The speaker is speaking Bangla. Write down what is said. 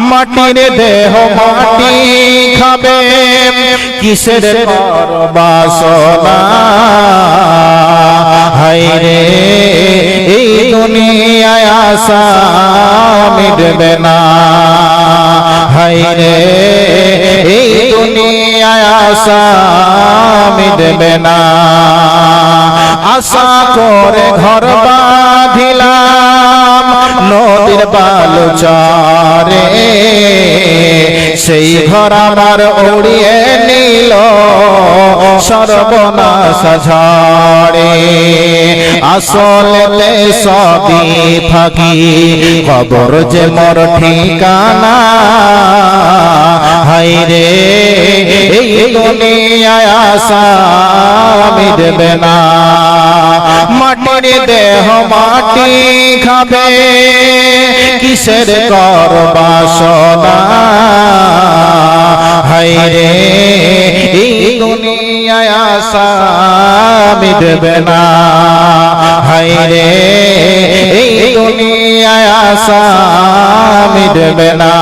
মাটির দেহ মাটি খাবে কিসের কর বাসনা হায়রে এই দুনিয়ায় আশা মিটবে না হায়রে এই দুনিয়ায় আশা মিটবে না আশা করে ঘর বাঁধিলাম নদীর বালু চরে সেই ঘর আমার উড়িয়ে নিল সর্বনাশ ঝড়ে আসলে সবই ফাঁকি কবর যে মোর ঠিকানা হায়রে এই দুনিয়ায় আশা মিটবে না মাটির দেহ মাটি খাবে কিসের কর বাসনা হায়রে এই দুনিয়ায় আশা মিটবে না হায়রে এই দুনিয়ায় আশা মিটবে না